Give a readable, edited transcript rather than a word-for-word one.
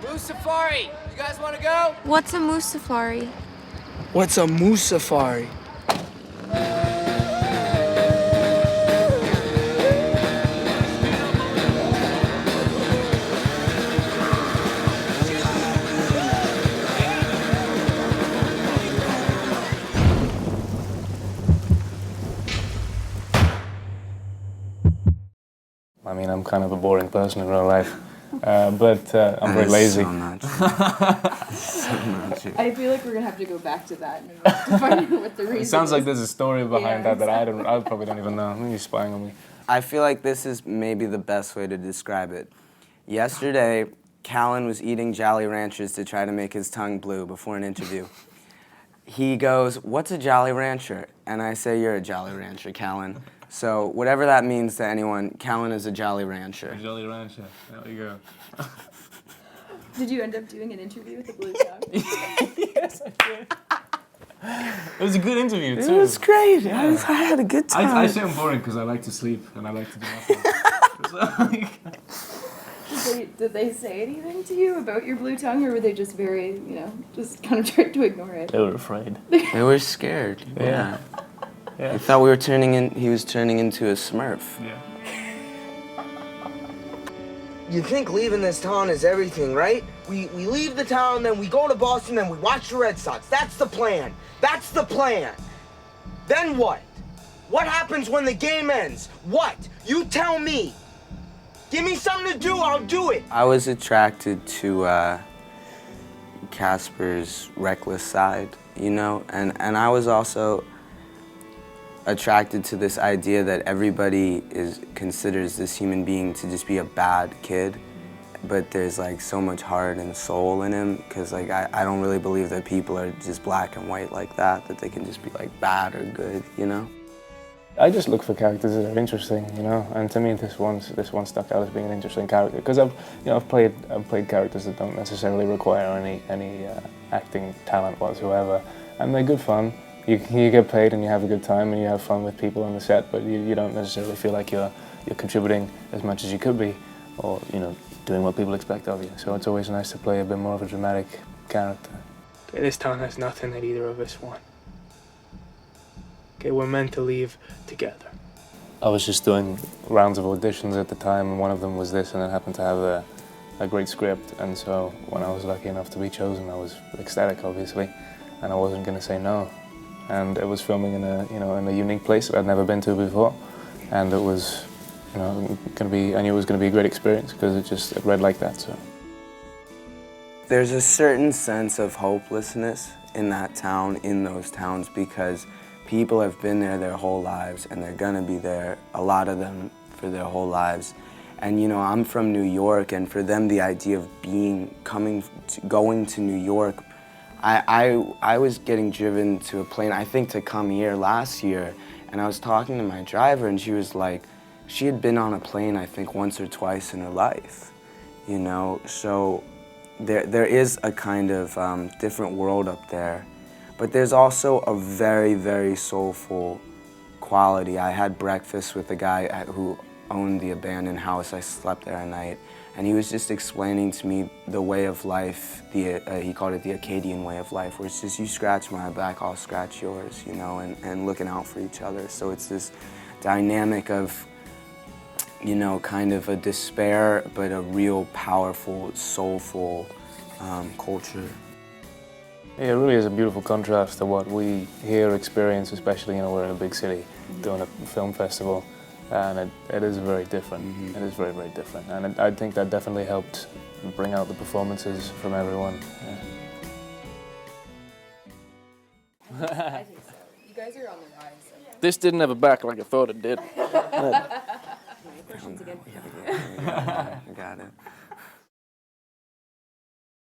Moose Safari! You guys want to go? What's a moose safari? What's a moose safari? I mean, I'm kind of a boring person in real life, but I'm very lazy. So not true. So not true. I feel like we're gonna have to go back to that to find out what the reason It sounds like is. there's a story behind Yeah, that I probably don't even know. Maybe you're spying on me. I feel like this is maybe the best way to describe it. Yesterday, Callan was eating Jolly Ranchers to try to make his tongue blue before an interview. He goes, "What's a Jolly Rancher?" And I say, "You're a Jolly Rancher, Callan." So whatever that means to anyone, Callan is a Jolly Rancher. Jolly Rancher, there you go. Did you end up doing an interview with the Blue Tongue? Yes, I did. It was a good interview, too. It was great. Yeah. I had a good time. I say I'm boring because I like to sleep and I like to do nothing. Did they say anything to you about your blue tongue, or were they just very, just kind of tried to ignore it? They were afraid. They were scared. Yeah. He thought he was turning into a Smurf. Yeah. You think leaving this town is everything, right? We leave the town, then we go to Boston, then we watch the Red Sox. That's the plan. That's the plan. Then what? What happens when the game ends? What? You tell me. Give me something to do, I'll do it. I was attracted to Casper's reckless side, and I was also attracted to this idea that everybody considers this human being to just be a bad kid, but there's like so much heart and soul in him, because like I don't really believe that people are just black and white like that they can just be like bad or good, I just look for characters that are interesting, and to me this one stuck out as being an interesting character because I've played characters that don't necessarily require any acting talent whatsoever, and they're good fun. You get paid and you have a good time and you have fun with people on the set, but you don't necessarily feel like you're contributing as much as you could be, or doing what people expect of you. So it's always nice to play a bit more of a dramatic character. Okay, this town has nothing that either of us want. Okay, we're meant to leave together. I was just doing rounds of auditions at the time, and one of them was this, and it happened to have a great script, and so when I was lucky enough to be chosen, I was ecstatic, obviously, and I wasn't going to say no. And it was filming in a unique place that I'd never been to before, and it was going to be. I knew it was going to be a great experience because it read like that. So There's a certain sense of hopelessness in that town, in those towns, because people have been there their whole lives and they're gonna be there, a lot of them, for their whole lives. And I'm from New York, and for them the idea of going to New York, I was getting driven to a plane, I think to come here last year, and I was talking to my driver and she was like, she had been on a plane I think once or twice in her life, so there is a kind of different world up there, but there's also a very, very soulful quality. I had breakfast with a guy who owned the abandoned house. I slept there at night, and he was just explaining to me the way of life, he called it the Acadian way of life, where it's just you scratch my back, I'll scratch yours, and looking out for each other. So it's this dynamic of, kind of a despair, but a real powerful, soulful culture. yeah, it really is a beautiful contrast to what we here experience, especially we're in a big city doing a film festival, and it is very different. It is very, very different, and I think that definitely helped bring out the performances from everyone. I think so. You guys are on the rise. So. This didn't have a back like I thought it did. Questions again? I got it.